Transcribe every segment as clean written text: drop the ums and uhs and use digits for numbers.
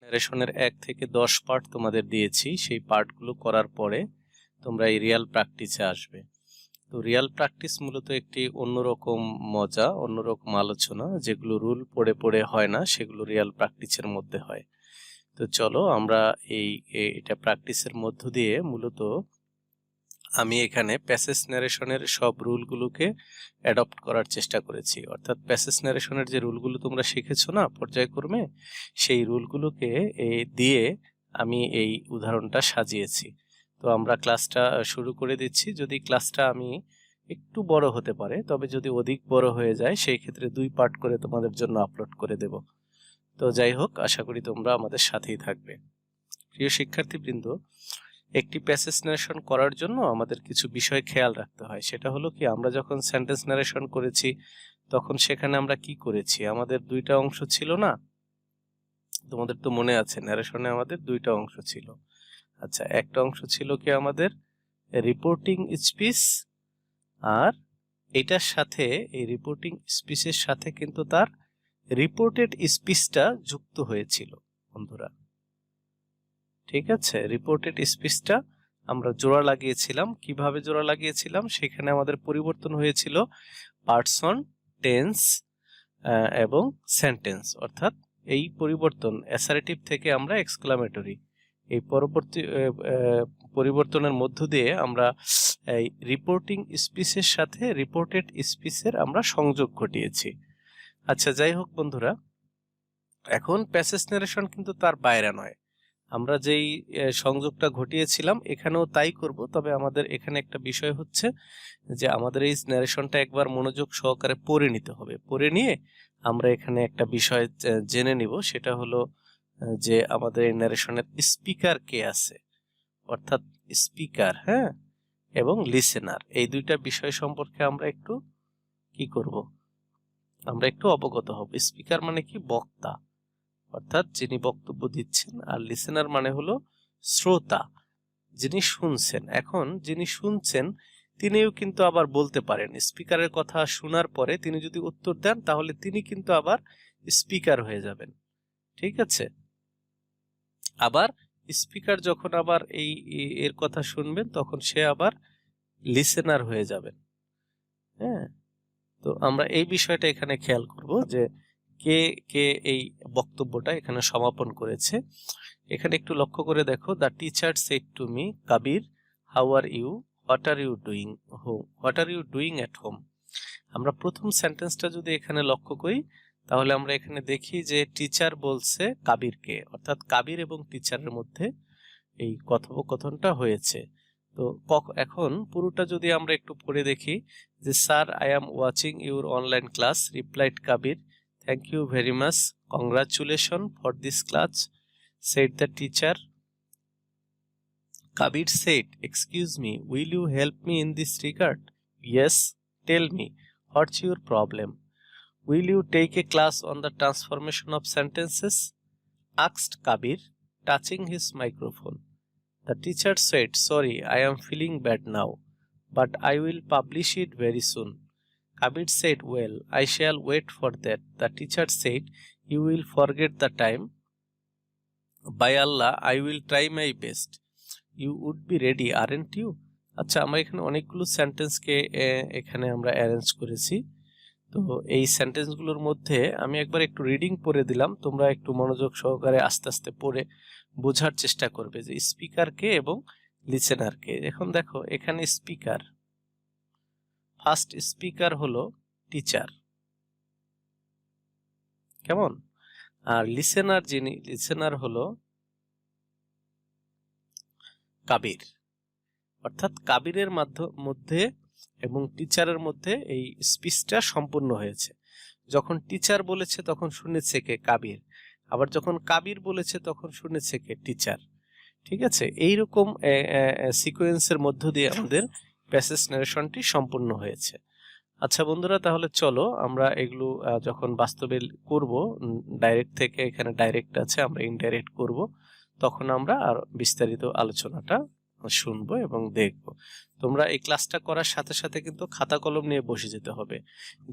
ন্যারেশনের 1 থেকে 10 পার্ট তোমাদের দিয়েছি। সেই পার্টগুলো করার পরে তোমরা এই রিয়াল প্র্যাকটিসে আসবে। তো রিয়াল প্র্যাকটিস মূলত একটি অন্যরকম মজা, অন্যরকম আলোচনা, যেগুলো রুল পড়ে পড়ে হয় না, সেগুলো রিয়াল প্র্যাকটিসের মধ্যে হয়। তো চলো আমরা এটা প্র্যাকটিসের মধ্য দিয়ে মূলত আমি এখানে প্যাসেজ ন্যারেশনের সব রুলগুলোকে অ্যাডপ্ট করার চেষ্টা করেছি। অর্থাৎ প্যাসেজ ন্যারেশনের যে রুলগুলো তোমরা শিখেছো না পর্যায়ক্রমে, সেই রুলগুলোকে দিয়ে আমি এই উদাহরণটা সাজিয়েছি। তো আমরা ক্লাসটা শুরু করে দিচ্ছি। যদি ক্লাসটা আমি একটু বড় হতে পারে, তবে যদি অধিক বড় হয়ে যায় সেই ক্ষেত্রে 2 পার্ট করে তোমাদের জন্য আপলোড করে দেব। তো যাই হোক, আশা করি তোমরা আমাদের সাথেই থাকবে। প্রিয় শিক্ষার্থীবৃন্দ, একটি প্যাসেজ ন্যারেশন করার জন্য আমাদের কিছু বিষয় খেয়াল রাখতে হয়। সেটা হলো কি, আমরা যখন সেন্টেন্স ন্যারেশন করেছি তখন সেখানে আমরা কি করেছি? আমাদের 2টা অংশ ছিল না? তোমাদের তো মনে আছে ন্যারেশনে আমাদের 2টা অংশ ছিল। আচ্ছা, একটা অংশ ছিল কি আমাদের রিপোর্টিং স্পিচ, আর এটার সাথে এই রিপোর্টিং স্পিচের সাথে কিন্তু তার রিপোর্টেড স্পিচটা যুক্ত হয়েছিল বন্ধুরা। ঠিক আছে, রিপোর্টেড স্পিচটা আমরা জোড়া লাগিয়েছিলাম। কিভাবে জোড়া লাগিয়েছিলাম? সেখানে আমাদের পরিবর্তন হয়েছিল পার্সন, টেন্স এবং সেন্টেন্স। অর্থাৎ এই পরিবর্তন অ্যাসারেটিভ থেকে আমরা এক্সক্লামেটরি, এই পরবর্তী পরিবর্তনের মধ্য দিয়ে আমরা এই রিপোর্টিং স্পিচের সাথে রিপোর্টেড স্পিচের আমরা সংযোগ ঘটিয়েছি। আচ্ছা, যাই হোক বন্ধুরা, এখন প্যাসেজ ন্যারেশন কিন্তু তার বাইরে নয়। আমরা যেই সংযোগটা ঘটিয়েছিলাম এখানেও তাই করব। তবে আমাদের এখানে একটা বিষয় হচ্ছে যে আমাদের এই ন্যারেশনটা একবার মনোযোগ সহকারে পড়ে নিতে হবে। পড়ে নিয়ে আমরা এখানে একটা বিষয় জেনে নিব। সেটা হলো যে আমাদের এই ন্যারেশনের স্পিকার কে আছে, অর্থাৎ স্পিকার, হ্যাঁ, এবং লিসেনার, এই 2টা বিষয় সম্পর্কে আমরা একটু কি করব, আমরা একটু অবগত হব। স্পিকার মানে কি? বক্তা, অর্থাৎ যিনি বক্তব্য দিচ্ছেন, আর লিসেনার মানে হলো শ্রোতা, যিনি শুনছেন। এখন যিনি শুনছেন তিনিও কিন্তু আবার বলতে পারেন। স্পিকারের কথা শোনার পরে তিনি যদি উত্তর দেন তাহলে তিনি কিন্তু আবার স্পিকার হয়ে যাবেন। ঠিক আছে, আবার স্পিকার যখন আবার এর কথা শুনবেন তখন সে আবার লিসেনার হয়ে যাবেন। হ্যাঁ, তো আমরা এই বিষয়টা এখানে খেয়াল করব যে কে কে এই বক্তব্যটা এখানে সমাপন করেছে। এখানে একটু লক্ষ্য করে দেখো, the teacher said to me, Kabir, how are you, what are you doing home, what are you doing at home. আমরা প্রথম সেন্টেন্সটা যদি এখানে লক্ষ্য করি তাহলে আমরা এখানে দেখি যে টিচার বলছে কাবিরকে, অর্থাৎ কাবির এবং টিচারের মধ্যে এই কথোপকথনটা হয়েছে। তো এখন পুরোটা যদি আমরা একটু পড়ে দেখি যে sir, I am watching your online class, replied Kabir, thank you very much, congratulation for this class, said the teacher. Kabir said, excuse me, will you help me in this regard? Yes, tell me, what's your problem? Will you take a class on the transformation of sentences? Asked Kabir, touching his microphone. The teacher said, sorry, I am feeling bad now, but I will publish it very soon. Kabir said, well, I shall wait for that. The teacher said, you will forget the time. By Allah, I will try my best. You would be ready, aren't you? আচ্ছা, আমরা এখানে অনেকগুলো সেন্টেন্সকে এখানে আমরা arrange করেছি। তো এই সেন্টেন্সগুলোর মধ্যে আমি একবার একটু রিডিং পড়ে দিলাম, তোমরা একটু মনোযোগ সহকারে আস্তে আস্তে পড়ে বোঝার চেষ্টা করবে যে স্পিকার কে এবং লিসেনার কে। এখন দেখো এখানে স্পিকার, ফার্স্ট স্পিকার হলো টিচার, কেমন? আর লিসেনার, যিনি লিসেনার হলো কাবির। অর্থাৎ কাবিরের মধ্যে এবং টিচারের মধ্যে এই স্পিচটা সম্পূর্ণ হয়েছে। যখন টিচার বলেছে তখন শুনেছে কে? কাবির। আবার যখন কাবির বলেছে তখন শুনেছে কে? টিচার। ঠিক আছে, এইরকম সিকোয়েন্সের মধ্য দিয়ে আমাদের প্যাসেজ ন্যারেশনটি সম্পূর্ণ হয়েছে। আচ্ছা বন্ধুরা, তাহলে চলো আমরা এগুলো যখন বাস্তবে করব, ডাইরেক্ট থেকে এখানে ডাইরেক্ট আছে, আমরা ইনডাইরেক্ট করব, তখন আমরা আর বিস্তারিত আলোচনাটা শুনবো এবং দেখবো। তোমরা এই ক্লাসটা করার সাথে সাথে কিন্তু খাতা কলম নিয়ে বসে যেতে হবে।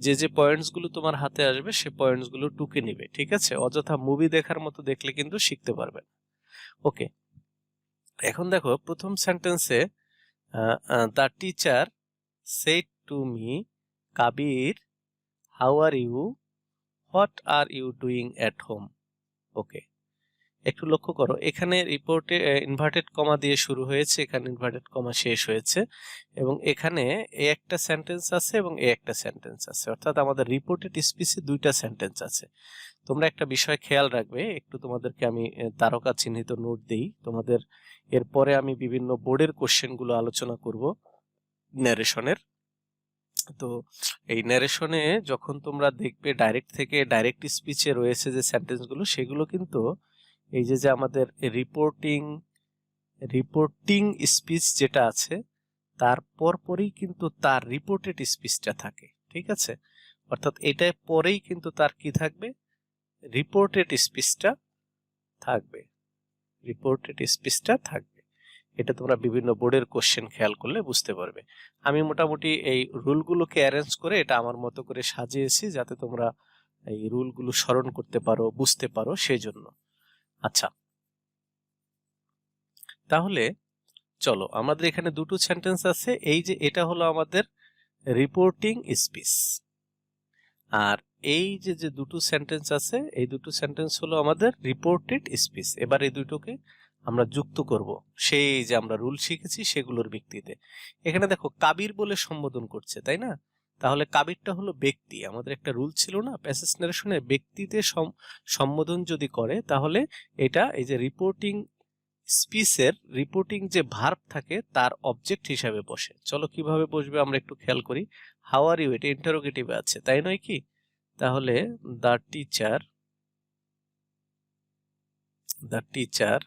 যে যে পয়েন্টস গুলো তোমার হাতে আসবে সে পয়েন্টস গুলো টুকে নিবে, ঠিক আছে? অযথা মুভি দেখার মতো দেখলে কিন্তু শিখতে পারবে না। ওকে, এখন দেখো প্রথম সেন্টেন্সে the teacher said to me, Kabir how are you, what are you doing at home. Okay, একটু লক্ষ্য করো, এখানে রিপোর্টে ইনভার্টেড কমা দিয়ে শুরু হয়েছে, এখানে ইনভার্টেড কমা শেষ হয়েছে, এবং এখানে এ একটা সেন্টেন্স আছে এবং এ একটা সেন্টেন্স আছে, অর্থাৎ আমাদের রিপোর্টেড স্পিচে দুইটা সেন্টেন্স আছে। তোমরা একটা বিষয় খেয়াল রাখবে, একটু তোমাদেরকে আমি তারকা চিহ্নিত নোট দিই তোমাদের, এরপরে আমি বিভিন্ন বোর্ডের কোশ্চেনগুলো আলোচনা করব ন্যারেশনের। তো এই ন্যারেশনে যখন তোমরা দেখবে ডাইরেক্ট থেকে ডাইরেক্ট স্পিচে রয়েছে যে সেন্টেন্সগুলো, সেগুলো কিন্তু এই যে আমাদের রিপোর্টিং স্পিচ যেটা আছে তার পরপরই কিন্তু তার রিপোর্টেড স্পিচটা থাকে, ঠিক আছে? অর্থাৎ এটার পরেই কিন্তু তার কি থাকবে, রিপোর্টেড স্পিচটা থাকবে, রিপোর্টেড স্পিচটা থাকবে। এটা তোমরা বিভিন্ন বোর্ডের কোশ্চেন খেয়াল করলে বুঝতে পারবে। আমি মোটামুটি এই রুলগুলোকে অ্যারেঞ্জ করে এটা আমার মতো করে সাজিয়েছি যাতে তোমরা এই রুলগুলো স্মরণ করতে পারো, বুঝতে পারো, সেই জন্য। আচ্ছা, তাহলে চলো, আমাদের এখানে দুটো সেন্টেন্স আছে, এই যে এটা হলো আমাদের রিপোর্টিং স্পিচ, আর এই যে দুটো সেন্টেন্স আছে এই দুটো সেন্টেন্স হলো আমাদের রিপোর্টেড স্পিচ। এবার এই দুটোকে আমরা যুক্ত করব সেই যে আমরা রুল শিখেছি সেগুলোর ভিত্তিতে। এখানে দেখো কাবির বলে সম্বোধন করছে, তাই না? তাহলে কাবিরটা হলো ব্যক্তি, আমাদের একটা রুল ছিল না প্যাসেজ নারেশনে, ব্যক্তিতে সম্বোধন যদি করে তাহলে এটা এই যে রিপোর্টিং স্পিচের রিপোর্টিং যে ভার্ব থাকে তার অবজেক্ট হিসাবে বসে। চলো কিভাবে বসবে আমরা একটু খেয়াল করি। হাউ আর ইউ, এটা ইন্টারোগেটিভে আছে, তাই নয় কি? তাহলে দ্য টিচার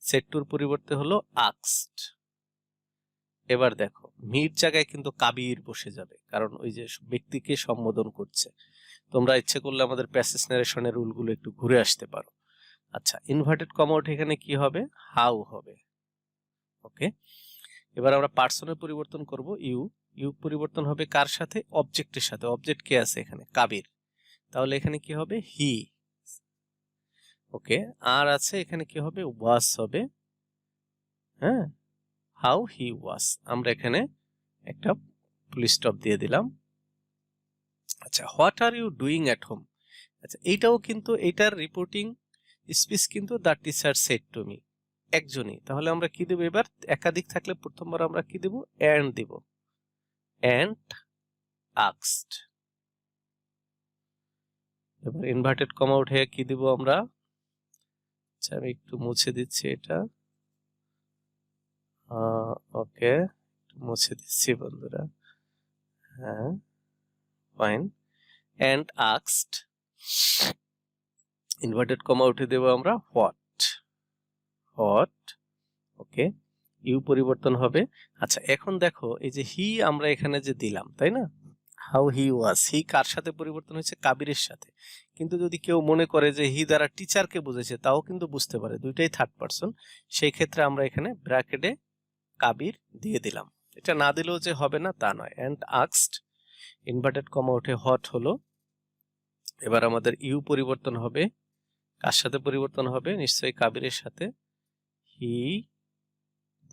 সেড টুর পরিবর্তে হলো আস্কড। এবার দেখো মির জায়গায় কিন্তু কাবির বসে যাবে, কারণ ওই যে ব্যক্তিকে সম্বোধন করছে। তোমরা ইচ্ছে করলে আমাদের প্যাসেজ নারেশনের রুলগুলো একটু ঘুরে আসতে পারো। আচ্ছা, ইনভার্টেড কমা উঠে এখানে কি হবে, হাউ হবে। ওকে, এবার আমরা পার্সনের পরিবর্তন করব, ইউ পরিবর্তন হবে কার সাথে, অবজেক্টের সাথে। অবজেক্ট কে আছে এখানে, কাবির, তাহলে এখানে কি হবে, হি। ওকে, আর আছে এখানে কি হবে, ওয়াস হবে। হ্যাঁ, হাউ হি ওয়াস, আমরা এখানে একটা ফুল স্টপ দিয়ে দিলাম। আচ্ছা, what are you doing at home. আচ্ছা, এইটাও কিন্তু এইটার রিপোর্টিং স্পিচ কিন্তু the teacher said to me, একজনই। তাহলে আমরা কি দেব এবার, একাধিক থাকলে প্রথমবার আমরা কি দেব, এন্ড দেব, এন্ড আস্কড। এবার ইনভার্টেড কমা উঠে কি দিব আমরা, আচ্ছা আমি একটু মুছে দিচ্ছি এটা। ওকে, মুছে দিচ্ছি বন্ধুরা। হ্যাঁ, fine. And asked, inverted comma উঠে দেব আমরা হোয়াট। ওকে, ইউ পরিবর্তন হবে। আচ্ছা, এখন দেখো এই যে হি আমরা এখানে যে দিলাম, তাই না, হাউ হি ওয়াজ, হি কার সাথে পরিবর্তন হয়েছে, কাবিরের সাথে। কিন্তু যদি কেউ মনে করে যে হি দ্বারা টিচারকে বুঝেছে, তাও কিন্তু বুঝতে পারে, দুইটাই থার্ড পারসন। সেই ক্ষেত্রে আমরা এখানে ব্র্যাকেটে কাবির দিয়ে দিলাম। এটা না দিলেও যে হবে না তা নয়। এন্ড আস্কড, ইনভার্টেড কমা উঠে হট হলো। এবার আমাদের ইউ পরিবর্তন হবে, কার সাথে পরিবর্তন হবে, নিশ্চয়ই কাবিরের সাথে। হি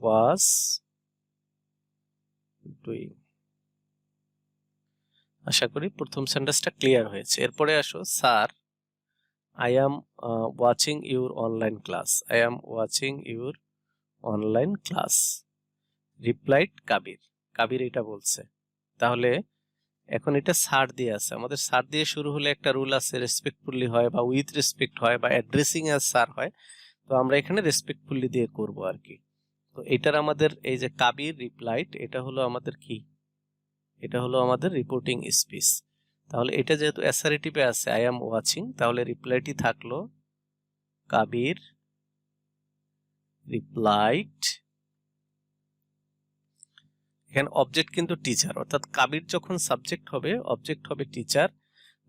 ওয়াজ ডুইং। আশা করি প্রথম সেন্টেন্সটা ক্লিয়ার হয়েছে। এরপরে আসো, sir I am watching your online class, I am watching your online class, replied Kabir. Kabir এটা বলছে, তাহলে এখন এটা স্যার দিয়ে আছে, আমাদের স্যার দিয়ে শুরু হলে একটা রুল আছে, রেসপেক্টফুলি হয় বা উইথ রেসপেক্ট হয় বা অ্যাড্রেসিং অ্যাজ স্যার হয়, তো আমরা এখানে রেসপেক্টফুলি দিয়ে করব আর কি। তো এটার আমাদের এই যে কাবির রিপ্লাইড, এটা হলো আমাদের কি, এটা হলো আমাদের রিপোর্টিং স্পিচ। তাহলে এটা যেহেতু অ্যাসারেটিভে আছে আই অ্যাম ওয়াচিং, তাহলে রিপ্লাইটি থাকলো কাবির রিপ্লাইড। এখানে অবজেক্ট কিন্তু টিচার, অর্থাৎ কাবির যখন সাবজেক্ট হবে অবজেক্ট হবে টিচার,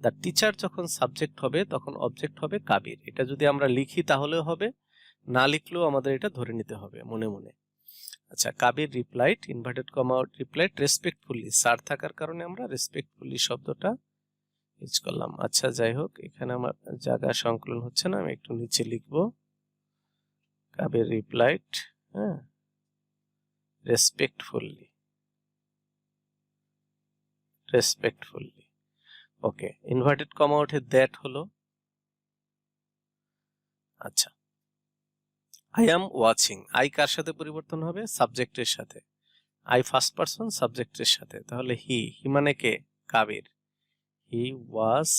দ্য টিচার যখন সাবজেক্ট হবে তখন অবজেক্ট হবে কাবির। এটা যদি আমরা লিখি তাহলেও হবে, না লিখলেও আমাদের এটা ধরে নিতে হবে মনে মনে। আচ্ছা, Kabir replied, inverted comma replied respectfully, sir থাকার কারণে আমরা রেসপেক্টফুলি শব্দটা ইউজ করলাম। আচ্ছা, যাই হোক, এখানে আমার জায়গা সংকলন হচ্ছে না, আমি একটু নিচে লিখব কাবির রিপ্লাইড, হ্যাঁ, রেসপেক্টফুলি, রেসপেক্টফুলি। ওকে, ইনভার্টেড কমা উঠে দ্যাট হলো। আচ্ছা, আই অ্যাম ওয়াচিং, আই কার সাথে পরিবর্তন হবে? সাবজেক্টের সাথে। আই ফার্স্ট পারসন, সাবজেক্টের সাথে। তাহলে হি, হি মানে কে? Kabir. He was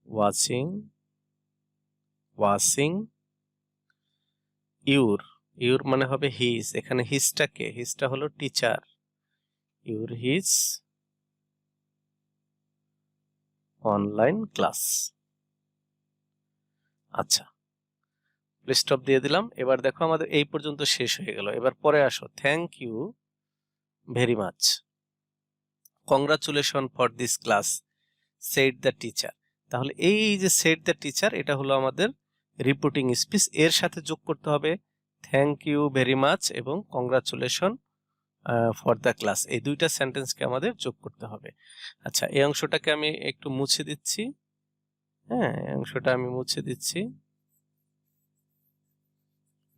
watching, watching your, your মানে হবে হিজ। এখানে হিজটা কে? হিজটা হলো teacher. Your his online class. আচ্ছা, স্টপ দিয়ে দিলাম। এবার দেখো আমাদের এই পর্যন্ত শেষ হয়ে গেল। এবার পরে আসো, thank you very much, congratulation for this class, said the teacher. তাহলে এই যে সেড দ্য টিচার, এটা হলো আমাদের রিপোর্টিং স্পিচ। এর সাথে যোগ করতে হবে থ্যাংক ইউ ভেরি মাচ এবং কংগ্রাচুলেশন ফর দ্য ক্লাস, এই দুইটা সেন্টেন্সকে আমাদের যোগ করতে হবে। আচ্ছা, এই অংশটাকে আমি একটু মুছে দিচ্ছি। হ্যাঁ, এই অংশটা আমি মুছে দিচ্ছি।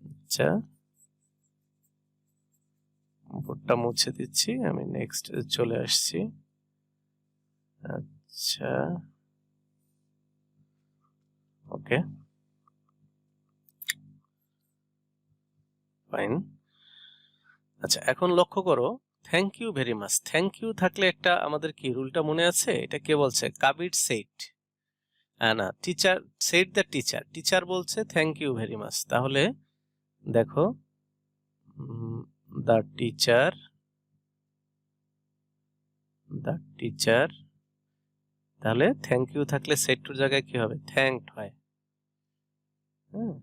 আচ্ছা, বোর্ডটা মুছে দিচ্ছি, আমি নেক্সট চলে আসছি। আচ্ছা, ওকে, ফাইন। আচ্ছা, এখন লক্ষ্য করো, thank you very much, thank you থাকলে একটা আমাদের কি রুলটা মনে আছে? এটা কে বলছে? কাবির সেড, না, teacher said the teacher, teacher বলছে থ্যাংক ইউ ভেরি মাচ। তাহলে দেখো, দ্য টিচার, দ্য টিচার, তাহলে থ্যাংক ইউ থাকলে সেড টুর জায়গায় কি হবে? থ্যাঙ্কড হয়। হ্যাঁ,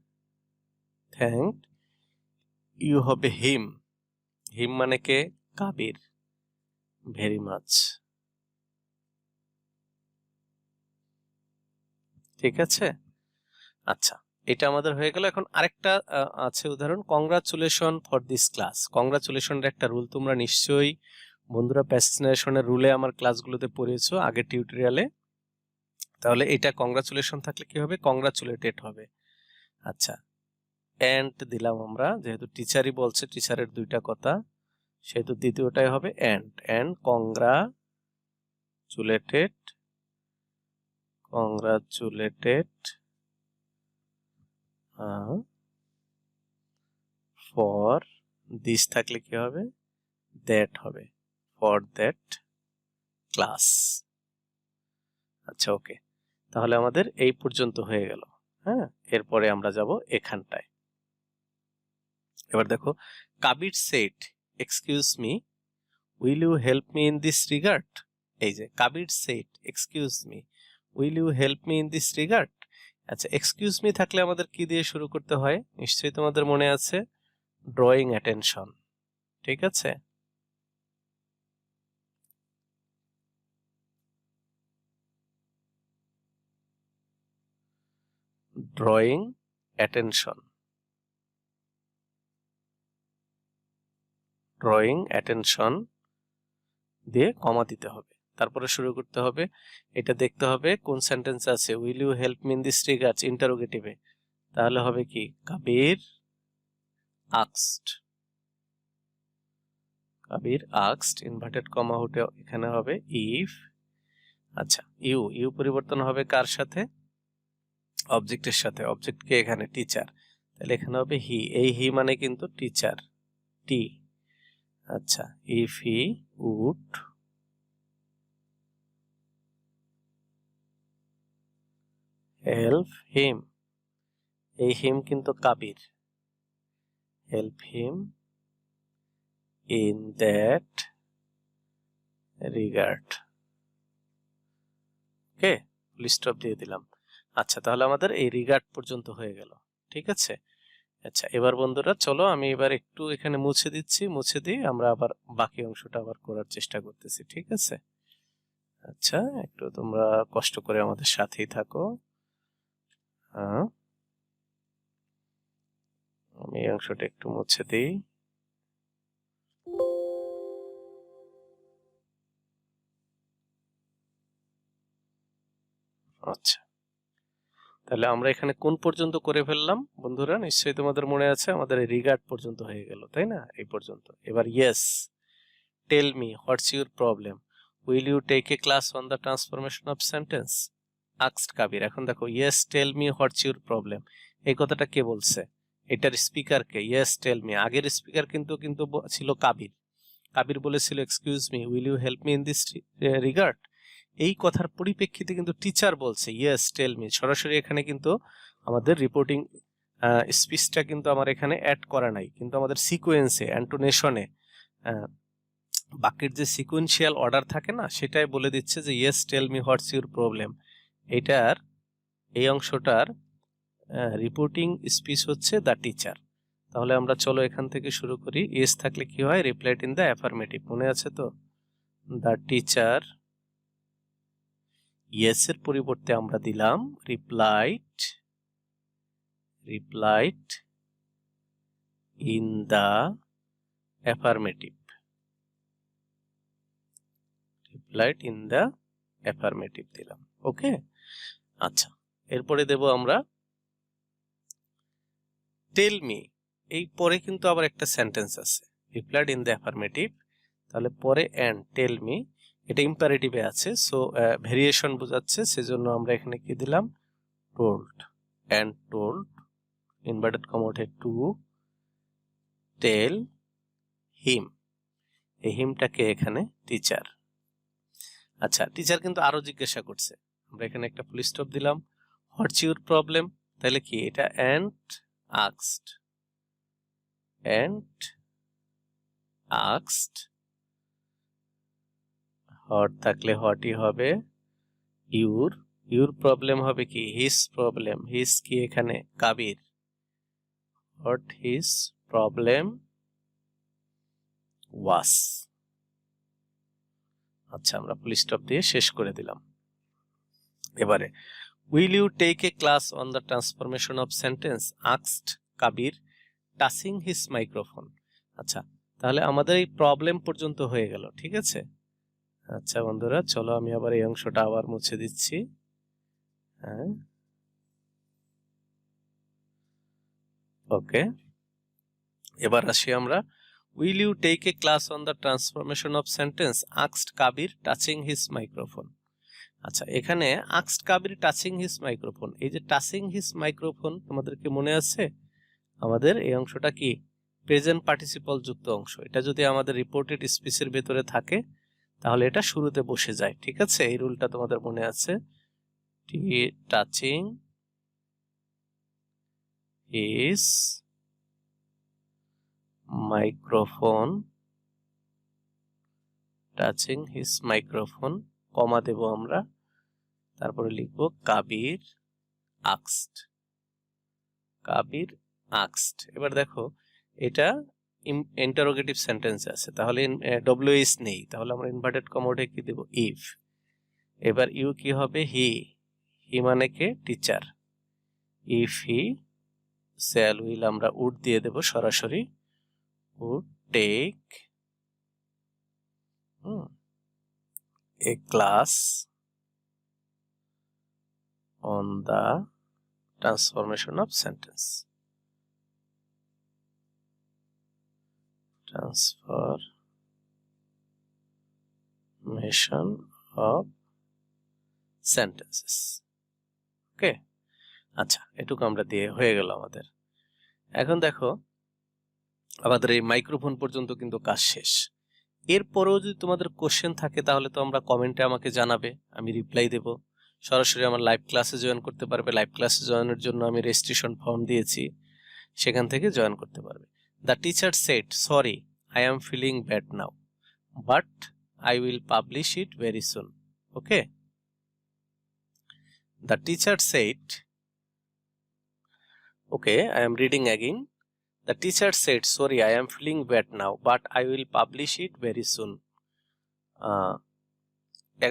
থ্যাঙ্কড। ইউ হবে হিম, হিম মানে কে? Kabir, very much. ঠিক আছে। আচ্ছা, এটা আমাদের হয়ে গেল। এখন আরেকটা আছে উদাহরণ, কংগ্রাচুলেশন ফর দিস ক্লাস। কংগ্রাচুলেশনের একটা রুল তোমরা নিশ্চয়ই বন্ধুরা প্যাসিনেশনের রুলে আমার ক্লাসগুলোতে পড়েছো আগের টিউটোরিয়ালে। তাহলে এটা কংগ্রাচুলেশন থাকলে কি হবে? কংগ্রাচুলেটেড হবে। আচ্ছা, এন্ড দিলাম আমরা, যেহেতু টিচারই বলছে, টিচারের দুইটা কথা, সেহেতু দ্বিতীয়টাই হবে and. And congratulated, congratulated for this থাকলে কি হবে? দ্যাট হবে, ফর দ্যাট ক্লাস। আচ্ছা, ওকে, তাহলে আমাদের এই পর্যন্ত হয়ে গেল। হ্যাঁ, এরপরে আমরা যাব এখানটায়। এবার দেখো, Kabir said excuse me, will you help me in this regard. এই যে Kabir said excuse me, will you help me in this regard. আচ্ছা, এক্সকিউজ মি থাকলে আমাদের কি দিয়ে শুরু করতে হয়? নিশ্চয়ই তোমাদের মনে আছে, ড্রয়িং অ্যাটেনশন। ঠিক আছে, ড্রয়িং অ্যাটেনশন, ড্রয়িং অ্যাটেনশন দিয়ে কমা দিতে হবে, তারপরে শুরু করতে হবে। এটা দেখতে হবে কোন সেন্টেন্স আছে, will you help me in this regards, ইন্টারোগেটিভে। তাহলে হবে কি? Kabir asked, Kabir asked, inverted comma উঠে এখানে হবে ইফ। আচ্ছা, ইউ, ইউ পরিবর্তন হবে কার সাথে? অবজেক্টের সাথে। অবজেক্ট কে এখানে? টিচার। তাহলে এখানে হবে হি, এই হি মানে কিন্তু টিচার, টি। আচ্ছা, if he would help him, এই হিম কিন্তু Kabir, help him in that regard. Okay, full stop দিয়ে দিলাম। আচ্ছা, তাহলে আমাদের এই রিগার্ড পর্যন্ত হয়ে গেল। ঠিক আছে। আচ্ছা, এবার বন্ধুরা চলো আমি এবার একটু এখানে মুছে দিচ্ছি, মুছে দিয়ে আমরা আবার বাকি অংশটা আবার করার চেষ্টা করতেছি। ঠিক আছে। আচ্ছা, একটু তোমরা কষ্ট করে আমাদের সাথেই থাকো। হ্যাঁ, আমি এই অংশটা একটু মুছে দিই। আচ্ছা, তাহলে আমরা এখানে কোন পর্যন্ত করে ফেললাম বন্ধুরা? নিশ্চয়ই তোমাদের মনে আছে, আমাদের রিগার্ড পর্যন্ত হয়ে গেল, তাই না? এই পর্যন্ত। এবার yes tell me what's your problem, will you take a class on the transformation of sentence, asked Kabir. এখন দেখো yes tell me what's your problem, এই কথাটা কে বলছে? এটার স্পিকার কে? Yes tell me. আগের স্পিকার কিন্তু ছিল কাবির। কাবির বলেছিল excuse me, will you help me in this regard. এই কথার পরিপ্রেক্ষিতে কিন্তু টিচার বলছে ইয়েস টেল মি। সরাসরি এখানে কিন্তু আমাদের রিপোর্টিং স্পিচটা কিন্তু আমার এখানে অ্যাড করা নাই, কিন্তু আমাদের সিকোয়েন্সে, অ্যান্টোনেশনে, বাক্যের যে সিকোয়েন্সিয়াল অর্ডার থাকে না, সেটাই বলে দিচ্ছে যে yes tell me what's your problem. এটার এই অংশটার রিপোর্টিং স্পিচ হচ্ছে দ্য টিচার। তাহলে আমরা চলো এখান থেকে শুরু করি। ইয়েস থাকলে কি হয়? রিপ্লাইড ইন দ্য অ্যাফার্মেটিভ, মনে আছে তো? দ্য টিচার, ইয়েস এর পরিবর্তে আমরা দিলাম replied in the affirmative, replied in the affirmative দিলাম। ওকে, আচ্ছা, এরপরে দেব আমরা টেল মি। এই পরে কিন্তু আবার একটা সেন্টেন্স আছে, রিপ্লাইড ইন দ্য অ্যাফার্মেটিভ, তাহলে পরে এন্ড টেল মি, এটা ইম্পারেটিভে আছে, সো ভেরিয়েশন বোঝাচ্ছে, সেজন্য আমরা এখানে কি দিলাম? Told, and told inverted comma উঠে টু টেল হিম। এই হিমটাকে এখানে টিচার। আচ্ছা, টিচার কিন্তু আরো জিজ্ঞাসা করছে, আমরা এখানে একটা ফুল স্টপ দিলাম। হোয়াটস ইউর প্রবলেম, তাহলে কি এটা? এন্ড আস্কড, হট থাকলে হটই হবে। ইউর প্রবলেম হবে কি? His problem. হিজ কি এখানে? Kabir. What his problem was. আচ্ছা, আমরা ফুল স্টপ দিয়ে শেষ করে দিলাম। এবারে will you take a class on the transformation of sentence, asked Kabir touching his microphone. আচ্ছা, তাহলে আমাদের এই প্রবলেম পর্যন্ত হয়ে গেল, ঠিক আছে? আচ্ছা বন্ধুরা, চলো আমি আবার এই অংশটা আবার মুছে দিচ্ছি। হ্যাঁ, ওকে, এবার আসি আমরা। Will you take a class on the transformation of sentence, asked Kabir touching his microphone. আচ্ছা, এখানে asked Kabir touching his microphone, এই যে টাচিং হিজ মাইক্রোফোন, তোমাদের কি মনে আছে? আমাদের এই অংশটা কি? প্রেজেন্ট পার্টিসিপল যুক্ত অংশ। এটা যদি আমাদের রিপোর্টেড স্পিচের ভেতরে থাকে, তাহলে এটা শুরুতে বসে যায়, ঠিক আছে? এই রুলটা তোমাদের মনে আছে। Touching his microphone, touching his microphone, comma দেব আমরা, তারপরে লিখব কাবির আস্কড, কাবির আস্কড। এবার দেখো, এটা ইন্টারোগেটিভ সেন্টেন্স আছে, তাহলে ডব্লিউএস নেই, তাহলে আমরা ইনভার্টেড কমা উঠে কি দেব? ইফ। এবার ইউ কি হবে? হি। হি মানে কে? Teacher. If he shall will আমরা উড দিয়ে দেব সরাসরি, would take a class on the transformation of sentence, transformation of sentences. Okay, আচ্ছা, এটুকু আমরা দিয়ে হয়ে গেল আমাদের। এখন দেখো, আমাদের এই মাইক্রোফোন পর্যন্ত কিন্তু কাজ শেষ। এরপরেও যদি তোমাদের কোশ্চেন থাকে, তাহলে তো আমরা কমেন্টে আমাকে জানাবে, আমি রিপ্লাই দেব। সরাসরি আমার লাইভ ক্লাসে জয়েন করতে পারবে। লাইভ ক্লাসে জয়েনের জন্য আমি রেজিস্ট্রেশন ফর্ম দিয়েছি, সেখান থেকে জয়েন করতে পারবে। The teacher said sorry I am feeling bad now, but I will publish it very soon. Okay, the teacher said, okay, I am reading again. The teacher said sorry I am feeling bad now, but I will publish it very soon.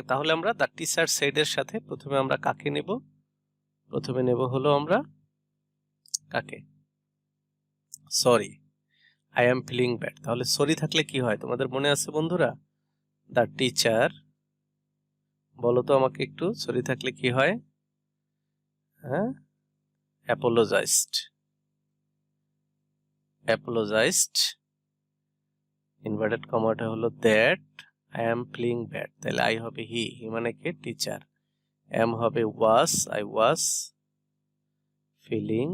তাহলে আমরা the teacher shed এর সাথে প্রথমে আমরা কাকে নেব? প্রথমে নেব হলো আমরা কাকে? Sorry, I am feeling bad. তাহলে সরি থাকলে কি হয় তোমাদের মনে আছে বন্ধুরা? দ্য টিচার, বলো তো আমাকে একটু, সরি থাকলে কি হয়? হ্যাঁ, অ্যাপোলোজাইজড। অ্যাপোলোজাইজড, ইনভার্টেড কমাটা হলো that I am feeling bad, তাহলে আই হবে হি, হি মানে কে? টিচার। এম হবে was, I was feeling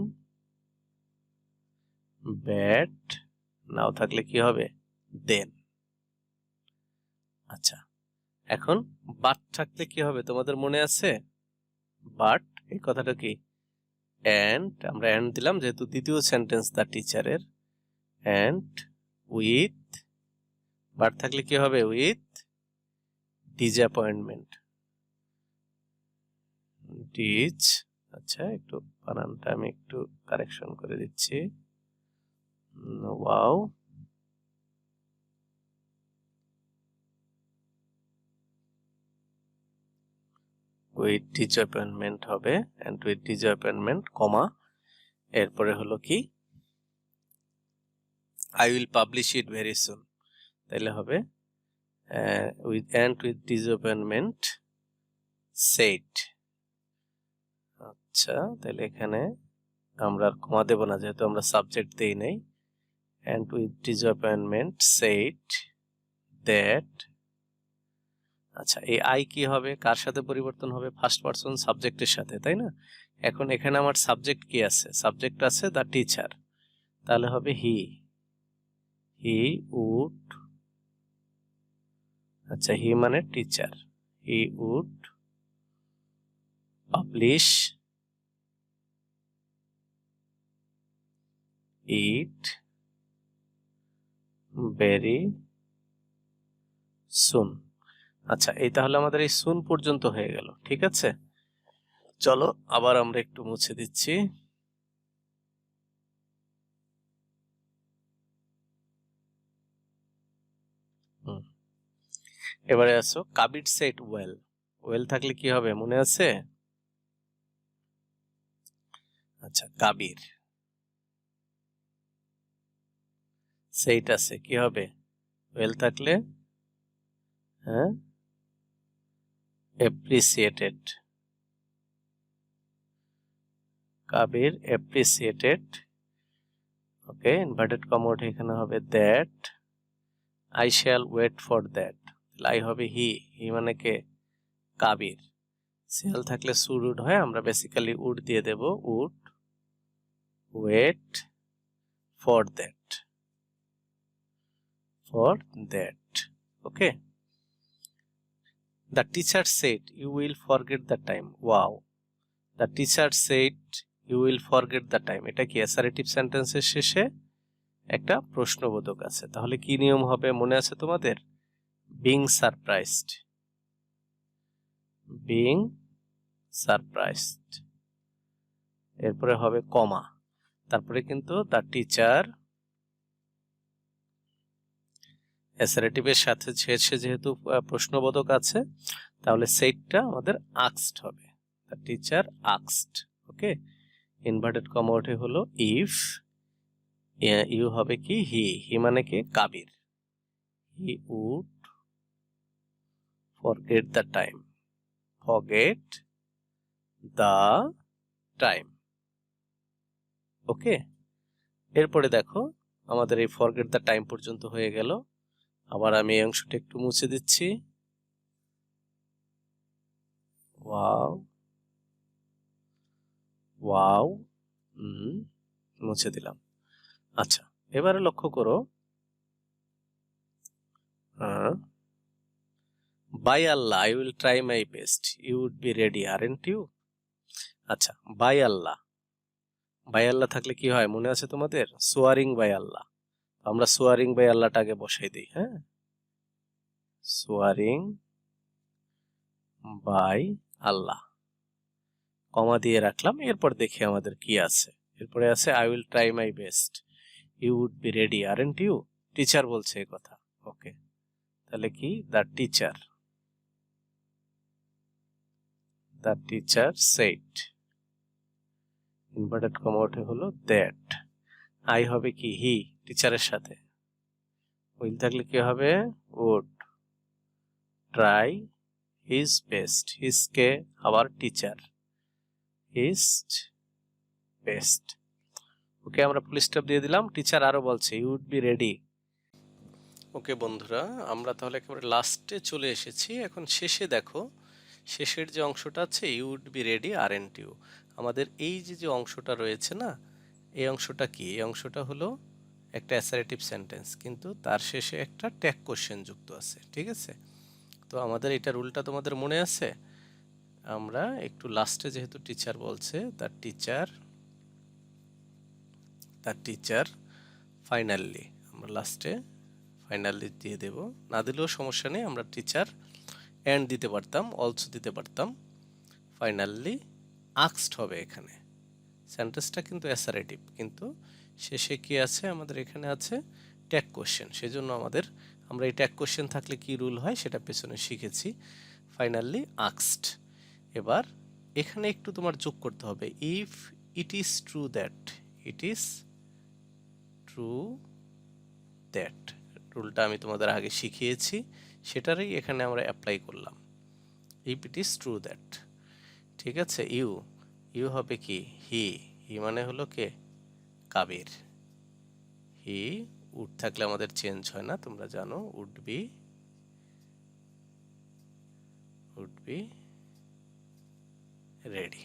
bad. Now থাকলে কি হবে? দেন। আচ্ছা, এখন বাট থাকলে কি হবে তোমাদের মনে আছে? বাট এই কথাটা কি? অ্যান্ড, আমরা অ্যান্ড দিলাম যেহেতু দ্বিতীয় সেন্টেন্স দ্য টিচারের। অ্যান্ড উইথ, বাট থাকলে কি হবে? With disappointment. ডিজ, আচ্ছা একটু বানানটা আমি একটু কারেকশন করে দিচ্ছি। ওয়াও, উইথ ডিসঅ্যাপয়েন্টমেন্ট হবে, অ্যান্ড উইথ ডিসঅ্যাপয়েন্টমেন্ট কমা, এরপরে হলো কি? I will publish it very soon, তাহলে হবে with and with disappointment said. আচ্ছা, তাহলে এখানে আমরা আর কমা দেব না যেহেতু আমরা সাবজেক্ট দেই নাই। And with disappointment said that. আচ্ছা, এই আই কি হবে? কার সাথে পরিবর্তন হবে? ফার্স্ট পারসন সাবজেক্টের সাথে, তাই না? এখন এখানে আমার সাবজেক্ট কি আছে? সাবজেক্ট আছে দ্য টিচার, তাহলে হবে হি। হি উড, আচ্ছা হি মানে teacher, he would publish it very soon. আচ্ছা, এই তাহলে আমাদের এই সুন পর্যন্ত হয়ে গেল, ঠিক আছে? চলো আবার আমরা একটু মুছে দিচ্ছি। এবারে আসো, কাবির সেট ওয়েল। ওয়েল থাকলে কি হবে মনে আছে? আচ্ছা, কাবির সেইট আছে, কি হবে? ওয়েল থাকলে হ্যাঁ, appreciated. Kabir appreciated, okay, inverted comma উঠে এখানে হবে that I shall wait for that, I হবে হি, হি মানে কে? কাবির। শ্যাল থাকলে শুড উড হয়, আমরা বেসিক্যালি উড দিয়ে দেব, would wait for that, for that, okay. The teacher said you will forget the time. Wow. The teacher said you will forget the time. এটা কি assertive সেন্টেন্সের শেষে একটা প্রশ্নবোধক আছে, তাহলে কি নিয়ম হবে মনে আছে তোমাদের? being surprised, being surprised, এরপরে হবে কমা, তারপরে কিন্তু the teacher অ্যাসারেটিভের সাথে শেষে যেহেতু প্রশ্নবোধক আছে, তাহলে সেইটটা আমাদের asked হবে, the teacher asked, okay. Inverted comma ওঠে হলো ইফ, ইউ হবে কি? হি, হি মানে কি? Kabir. He would forget the time, forget the time, okay. এরপরে দেখো আমাদের এই ফরগেট দ্য টাইম পর্যন্ত হয়ে গেল। আবার আমি এই অংশটা একটু মুছে দিচ্ছি। ওয়াও, ওয়াও, মুছে দিলাম। আচ্ছা, এবারে লক্ষ্য করো, by Allah I will try my best, you would be ready aren't you. আচ্ছা, বাই আল্লাহ, বাই আল্লাহ থাকলে কি হয় মনে আছে তোমাদের? সোয়ারিং বাই আল্লাহ, আমরা সোয়ারিং বাই আল্লাহটা আগে বসাই দিই, হ্যাঁ, সোয়ারিং বাই আল্লাহ, কমা দিয়ে রাখলাম। এরপর দেখি আমাদের কি আছে। এরপরে আছে I will try my best, you would be ready aren't you. Teacher বলছে এই কথা, ওকে, তাহলে কি? The teacher, the teacher said, inverted comma ওঠে হলো দ্যাট, আই হবে কি হি, টিচারের সাথে। উইল থাকলে কি হবে would. Try his best, his কে আবার টিচার, হিজ বেস্ট। ওকে, আমরা ফুল স্টপ দিয়ে দিলাম। টিচার আরো বলছে ইউ উড বি রেডি। ওকে বন্ধুরা, আমরা তাহলে একেবারে লাস্টে চলে এসেছি। এখন শেষে দেখো, শেষের যে অংশটা আছে you would be ready aren't you, আমাদের এই যে যে অংশটা রয়েছে না, এই অংশটা কি? এই অংশটা হলো একটা অ্যাসারেটিভ সেন্টেন্স, কিন্তু তার শেষে একটা ট্যাগ কোশ্চেন যুক্ত আছে, ঠিক আছে? তো আমাদের এটা রুলটা তোমাদের মনে আছে? আমরা একটু লাস্টে যেহেতু টিচার বলছে, তার টিচার ফাইনালি, আমরা লাস্টে ফাইনালি দিয়ে দেব, না দিলেও সমস্যা নেই, আমরা টিচার অ্যান্ড দিতে পারতাম, অলসো দিতে পারতাম। ফাইনালি আক্সড হবে এখানে, সেন্টেন্সটা কিন্তু অ্যাসারেটিভ, কিন্তু শেষে কি আছে আমাদের? এখানে আছে ট্যাগ কোশ্চেন, সেজন্য আমরা এই ট্যাগ কোশ্চেন থাকলে কি রুল হয় সেটা পেছনে শিখেছি। ফাইনালি আক্সড। এবার এখানে একটু তোমার যোগ করতে হবে, if it is true that, it is true that, রুলটা আমি তোমাদের আগে শিখিয়েছি, সেটারই এখানে আমরা অ্যাপ্লাই করলাম। If it is true that, ঠিক আছে? ইউ, ইউ হবে কি হি, হি মানে হলো কে? কাবির। হি, উড থাকলে আমাদের চেঞ্জ হয় না, তোমরা জানো, উড বি রেডি।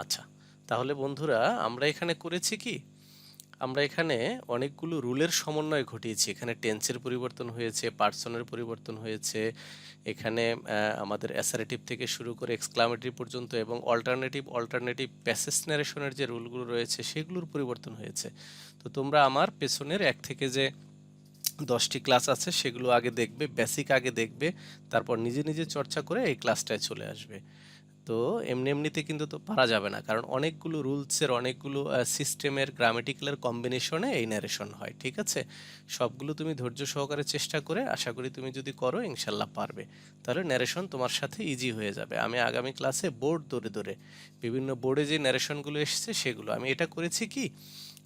আচ্ছা, তাহলে বন্ধুরা আমরা এখানে করেছি কি, আমরা এখানে অনেকগুলো রুলের সমন্বয় ঘটিয়েছি। এখানে টেন্সের পরিবর্তন হয়েছে, পার্সনের পরিবর্তন হয়েছে, এখানে আমাদের অ্যাসারেটিভ থেকে শুরু করে এক্সক্লামেটরি পর্যন্ত, এবং অল্টারনেটিভ প্যাসেজ ন্যারেশনের যে রুলগুলো রয়েছে সেগুলোর পরিবর্তন হয়েছে। তো তোমরা আমার পেছনের 1 থেকে যে 10টি ক্লাস আছে সেগুলো আগে দেখবে, বেসিক আগে দেখবে, তারপর নিজে নিজে চর্চা করে এই ক্লাসটায় চলে আসবে। তো এমনিতে কিন্তু তো পারা যাবে না, কারণ অনেকগুলো রুলসের, অনেকগুলো সিস্টেমের, গ্রামেটিক্যালের কম্বিনেশনে এই ন্যারেশন হয়, ঠিক আছে? সবগুলো তুমি ধৈর্য সহকারে চেষ্টা করে, আশা করি তুমি যদি করো ইনশাল্লাহ পারবে, তাহলে ন্যারেশন তোমার সাথে ইজি হয়ে যাবে। আমি আগামী ক্লাসে বোর্ড ধরে ধরে বিভিন্ন বোর্ডে যে ন্যারেশনগুলো এসেছে সেগুলো আমি এটা করেছি কি,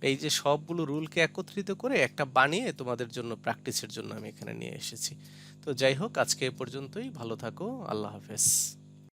এই যে সবগুলো রুলকে একত্রিত করে একটা বানিয়ে তোমাদের জন্য প্র্যাকটিসের জন্য আমি এখানে নিয়ে এসেছি। তো যাই হোক, আজকে এ পর্যন্তই, ভালো থাকো, আল্লাহ হাফেজ।